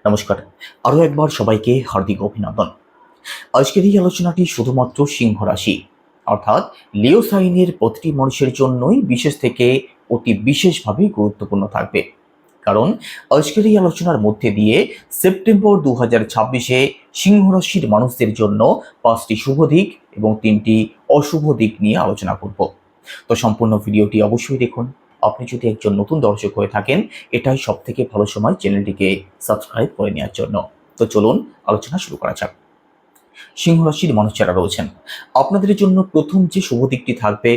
নমস্কার। আরও একবার সবাইকে হার্দিক অভিনন্দন। আজকের এই আলোচনাটি শুধুমাত্র সিংহ রাশি অর্থাৎ লিও সাইনের প্রতিটি মানুষের জন্যই বিশেষ থেকে অতি বিশেষভাবে গুরুত্বপূর্ণ থাকবে। কারণ আজকের এই আলোচনার মধ্যে দিয়ে সেপ্টেম্বর 2026-এ সিংহ রাশির মানুষদের জন্য 5টি শুভ দিক এবং 3টি অশুভ দিক নিয়ে আলোচনা করব। তো সম্পূর্ণ ভিডিওটি অবশ্যই দেখুন। আপনি যদি একজন নতুন দর্শক হয়ে থাকেন, এটাই সবথেকে ভালো সময় চ্যানেলটিকে সাবস্ক্রাইব করে নেওয়ার জন্য। তো চলুন আলোচনা শুরু করা যাক। সিংহ রাশির মানুষ যারা রয়েছেন, আপনাদের জন্য প্রথম যে শুভ দিকটি থাকবে,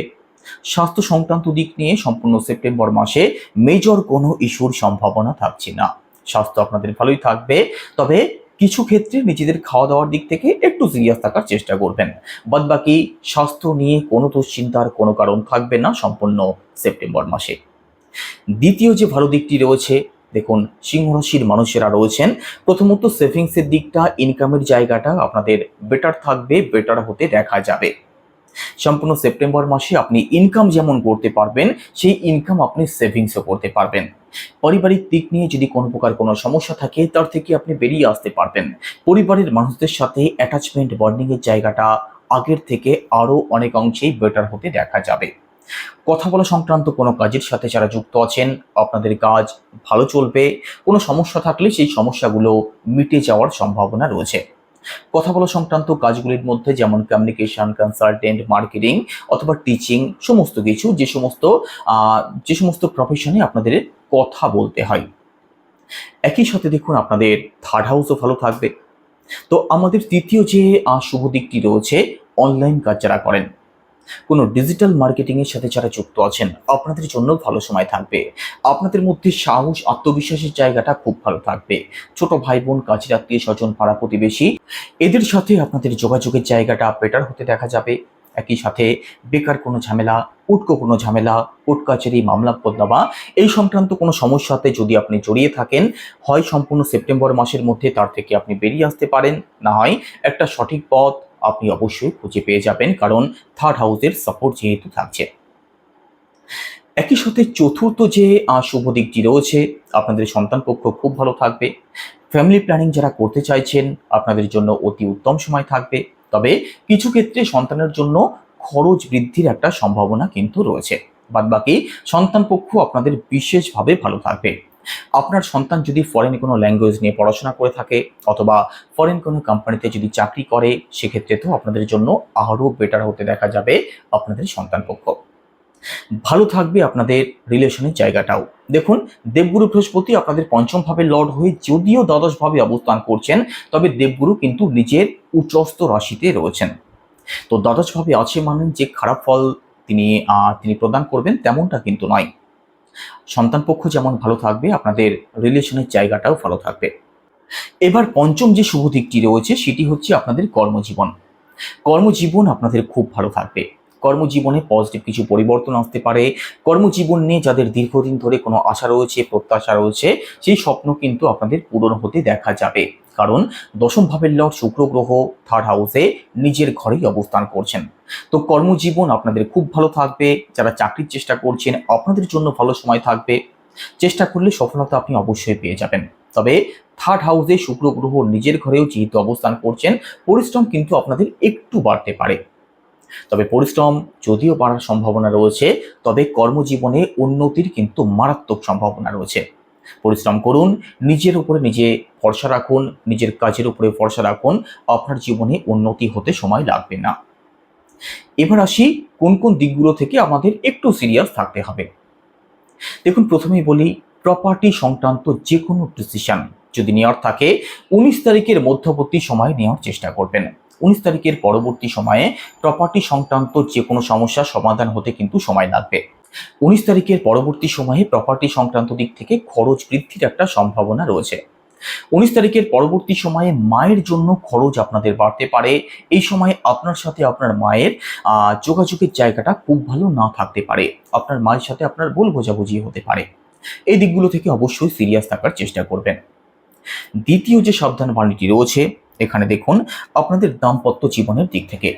স্বাস্থ্য সংক্রান্ত দিক নিয়ে সম্পূর্ণ সেপ্টেম্বর মাসে মেজর কোনো ইস্যুর সম্ভাবনা থাকছে না। স্বাস্থ্য আপনাদের ভালোই থাকবে, তবে কিছু ক্ষেত্রে নিজেদের খাওয়া দাওয়ার দিক থেকে একটু সিরিয়াস থাকার চেষ্টা করবেন। বাদবাকি স্বাস্থ্য নিয়ে কোনো দুশ্চিন্তার কোনো কারণ থাকবে না সম্পূর্ণ সেপ্টেম্বর মাসে। দ্বিতীয় যে ভালো দিকটি রয়েছে, দেখুন সিংহ রাশির মানুষেরা রয়েছেন, প্রথমত সেভিংসের দিকটা, ইনকামের জায়গাটা আপনাদের বেটার থাকবে, বেটার হতে দেখা যাবে। সম্পূর্ণ সেপ্টেম্বর মাসে আপনি ইনকাম যেমন করতে পারবেন, সেই ইনকাম আপনি সেভিংসও করতে পারবেন। পারিবারিক দিক নিয়ে যদি কোনো প্রকার কোনো সমস্যা থাকে, তার থেকে আপনি বেরিয়ে আসতে পারবেন। পরিবারের মানুষদের সাথে অ্যাটাচমেন্ট বন্ডিংয়ের জায়গাটা আগের থেকে আরও অনেক অংশেই বেটার হতে দেখা যাবে। কথা বলা সংক্রান্ত কোনো কাজের সাথে যারা যুক্ত আছেন, আপনাদের কাজ ভালো চলবে। কোনো সমস্যা থাকলে সেই সমস্যাগুলো মিটে যাওয়ার সম্ভাবনা রয়েছে। কথা বলা সংক্রান্ত কাজগুলির মধ্যে যেমন কমিউনিকেশন, কনসালটেন্ট, মার্কেটিং অথবা টিচিং, সমস্ত কিছু যে সমস্ত প্রফেশনে আপনাদের কথা বলতে হয়। একই সাথে দেখুন আপনাদের থার্ড হাউসও ভালো থাকবে। তো আমাদের তৃতীয় যে শুভ দিকটি রয়েছে, অনলাইন কাজ যারা করেন, কোনো ডিজিটাল মার্কেটিংয়ের সাথে যারা যুক্ত আছেন, আপনাদের জন্য ভালো সময় থাকবে। আপনাদের মধ্যে সাহস, আত্মবিশ্বাসের জায়গাটা খুব ভালো থাকবে। ছোট ভাই বোন, কাছের আত্মীয় স্বজন, পাড়া প্রতিবেশী, এদের সাথে আপনাদের যোগাযোগের জায়গাটা বেটার হতে দেখা যাবে। একই সাথে বেকার কোনো ঝামেলা, উটকো কোনো ঝামেলা, কোর্ট কাছারি, মামলা মোকদ্দমা, এই সংক্রান্ত কোনো সমস্যাতে যদি আপনি জড়িয়ে থাকেন, হয় সম্পূর্ণ সেপ্টেম্বর মাসের মধ্যে তার থেকে আপনি বেরিয়ে আসতে পারেন, না হয় একটা সঠিক পথ আপনি অবশ্যই খুঁজে পেয়ে যাবেন, কারণ থার্ড হাউসের সাপোর্ট যেহেতু থাকছে। একই সাথে চতুর্থ যে শুভ দিকটি রয়েছে, আপনাদের সন্তান পক্ষ খুব ভালো থাকবে। ফ্যামিলি প্ল্যানিং যারা করতে চাইছেন, আপনাদের জন্য অতি উত্তম সময় থাকবে। তবে কিছু ক্ষেত্রে সন্তানের জন্য খরচ বৃদ্ধির একটা সম্ভাবনা কিন্তু রয়েছে। বাদবাকি সন্তান পক্ষ আপনাদের বিশেষভাবে ভালো থাকবে। আপনার সন্তান যদি ফরেন কোনো ল্যাঙ্গুয়েজ নিয়ে পড়াশোনা করে থাকে অথবা ফরেন কোনো কোম্পানিতে যদি চাকরি করে, সেক্ষেত্রে তো আপনাদের জন্য আরও বেটার হতে দেখা যাবে আপনাদের সন্তান পক্ষ। ভালো থাকবে আপনাদের রিলেশনের জায়গাটাও। দেখুন, দেবগুরু বৃহস্পতি আপনাদের পঞ্চম ভাবে লর্ড হয়ে যদিও দ্বাদশ ভাবে অবস্থান করছেন, তবে দেবগুরু কিন্তু নিজের উচ্চস্থ রাশিতে রয়েছেন। তো দ্বাদশ ভাবে আছে মানে যে খারাপ ফল তিনি প্রদান করবেন তেমনটা কিন্তু নয়। সন্তান পক্ষ যেমন ভালো থাকবে, আপনাদের রিলেশনের জায়গাটাও ভালো থাকবে। এবার পঞ্চম যে শুভ দিকটি রয়েছে, সেটি হচ্ছে আপনাদের কর্মজীবন। কর্মজীবন আপনাদের খুব ভালো থাকবে। কর্মজীবনে পজিটিভ কিছু পরিবর্তন আসতে পারে। কর্মজীবন নিয়ে যাদের দীর্ঘদিন ধরে কোনো আশা রয়েছে, প্রত্যাশা রয়েছে, সেই স্বপ্ন কিন্তু আপনাদের পূরণ হতে দেখা যাবে। কারণ দশম ভাবের লর্ড শুক্র গ্রহ থার্ড হাউসে নিজের ঘরেই অবস্থান করছেন। তো কর্মজীবন আপনাদের খুব ভালো থাকবে। যারা চাকরির চেষ্টা করছেন, আপনাদের জন্য ভালো সময় থাকবে। চেষ্টা করলে সফলতা আপনি অবশ্যই পেয়ে যাবেন। তবে থার্ড হাউসে শুক্র গ্রহ নিজের ঘরেও যেহেতু অবস্থান করছেন, পরিশ্রম কিন্তু আপনাদের একটু বাড়তে পারে। তবে পরিশ্রম যদিও বাড়ার সম্ভাবনা রয়েছে, তবে কর্মজীবনে উন্নতির কিন্তু মারাত্মক সম্ভাবনা রয়েছে। পরিশ্রম করুন, নিজের উপরে নিজে ভরসা রাখুন, নিজের কাজের উপরে ভরসা রাখুন, আপনার জীবনে উন্নতি হতে সময় লাগবে না। এবার আসি কোন কোন দিকগুলো থেকে আমাদের একটু সিরিয়াস থাকতে হবে। দেখুন, প্রথমেই বলি, প্রপার্টি সংক্রান্ত যে কোনো ডিসিশন যদি নেওয়ার থাকে, 19 তারিখের মধ্যবর্তী সময়ে নেওয়ার চেষ্টা করবেন। 19 তারিখের পরবর্তী সময়ে প্রপার্টি সংক্রান্ত যে কোনো সমস্যার সমাধান হতে কিন্তু সময় লাগবে। 19 তারিখের পরবর্তী সময়ে প্রপার্টি সংক্রান্ত দিক থেকে খরচ বৃদ্ধির একটা সম্ভাবনা রয়েছে। 19 তারিখের পরবর্তী সময়ে মায়ের জন্য খরচ আপনাদের বাড়তে পারে। এই সময় আপনার সাথে আপনার মায়ের যোগাযোগের জায়গাটা খুব ভালো না থাকতে পারে। আপনার মায়ের সাথে আপনার ভুল বোঝাবুঝি হতে পারে। এই দিকগুলো থেকে অবশ্যই সিরিয়াস থাকার চেষ্টা করবেন। দ্বিতীয় যে সাবধান বাণীটি রয়েছে, এখানে দেখুন আপনাদের দাম্পত্য জীবনের দিক থেকে।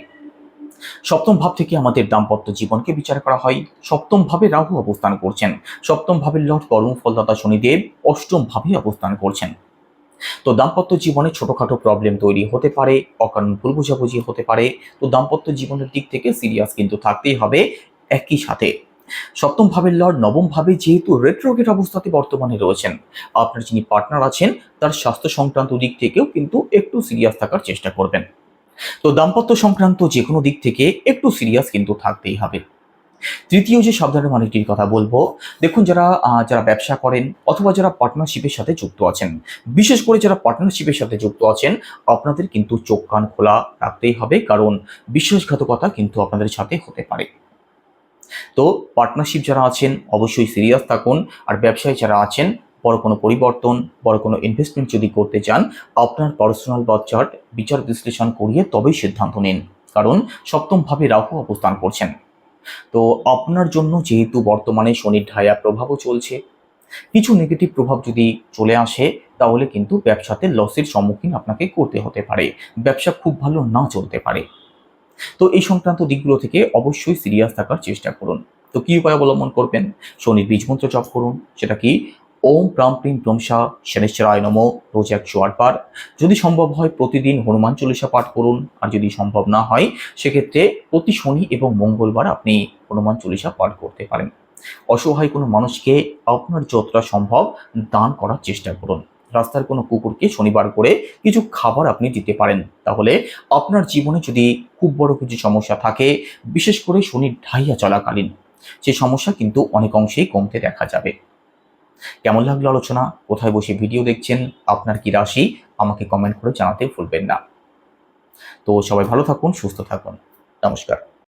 সপ্তম ভাব থেকে আমাদের দাম্পত্য জীবনকে বিচার করা হয়। সপ্তম ভাবে রাহু অবস্থান করছেন। সপ্তম ভাবের লর্ড কর্মফলদাতা শনিদেব অষ্টম ভাবে অবস্থান করছেন। তো দাম্পত্য জীবনে ছোটখাটো প্রবলেম তৈরি হতে পারে, অকারণ ভুল বোঝাবুঝি হতে পারে। তো দাম্পত্য জীবনের দিক থেকে সিরিয়াস কিন্তু থাকতেই হবে। একই সাথে সপ্তম ভাবের লর্ড নবম ভাবে যেহেতু রেট্রোগেট অবস্থাতে বর্তমানে রয়েছেন, আপনার যিনি পার্টনার আছেন তার স্বাস্থ্য সংক্রান্ত দিক থেকেও কিন্তু একটু সিরিয়াস থাকার চেষ্টা করবেন। তো দাম্পত্য সংক্রান্ত যে কোনো দিক থেকে একটু সিরিয়াস কিন্তু থাকতেই হবে। তৃতীয় যে সাবধানের মানেটির কথা বলবো, দেখুন যারা ব্যবসা করেন অথবা যারা পার্টনারশিপের সাথে যুক্ত আছেন, বিশেষ করে যারা পার্টনারশিপের সাথে যুক্ত আছেন, আপনাদের কিন্তু চোখ কান খোলা রাখতেই হবে, কারণ বিশ্বাসঘাতকতা কিন্তু আপনাদের সাথে হতে পারে। তো পার্টনারশিপ যারা আছেন অবশ্যই সিরিয়াস থাকুন। আর ব্যবসায় যারা আছেন, বড় কোনো পরিবর্তন, বড় কোনো ইনভেস্টমেন্ট যদি করতে চান, আপনার পার্সোনাল বার্থ চার্ট বিচার বিশ্লেষণ করিয়ে তবেই সিদ্ধান্ত নিন, কারণ সপ্তম ভাবে রাহু অবস্থান করছেন। তো আপনার জন্য যেহেতু বর্তমানে শনির ঢায়া প্রভাবও চলছে, কিছু নেগেটিভ প্রভাব যদি চলে আসে তাহলে কিন্তু ব্যবসাতে লসের সম্মুখীন আপনাকে করতে হতে পারে, ব্যবসা খুব ভালো না চলতে পারে। তো এই সংক্রান্ত দিকগুলো থেকে অবশ্যই সিরিয়াস থাকার চেষ্টা করুন। তো কী উপায় অবলম্বন করবেন? শনির বীজমন্ত্র জপ করুন, সেটা কি ওম প্রাম প্রিম প্রমসা শনিশ্চরায় নমঃ, রোজ 108 বার। যদি সম্ভব হয় প্রতিদিন হনুমান চল্লিশা পাঠ করুন, আর যদি সম্ভব না হয় সেক্ষেত্রে প্রতি শনি এবং মঙ্গলবার আপনি হনুমান চল্লিশা পাঠ করতে পারেন। অসহায় কোনো মানুষকে আপনার যতটা সম্ভব দান করার চেষ্টা করুন। রাস্তার কোনো কুকুরকে শনিবার করে কিছু খাবার আপনি দিতে পারেন, তাহলে আপনার জীবনে যদি খুব বড় কিছু সমস্যা থাকে, বিশেষ করে শনির ঢাইয়া চলাকালীন, সেই সমস্যা কিন্তু অনেক অংশেই কমতে দেখা যাবে। কেমন লাগলো আলোচনা? কোথায় বসে ভিডিও দেখছেন? আপনার কি রাশি? আমাকে কমেন্ট করে জানাতে ভুলবেন না। তো সবাই ভালো থাকুন, সুস্থ থাকুন। নমস্কার।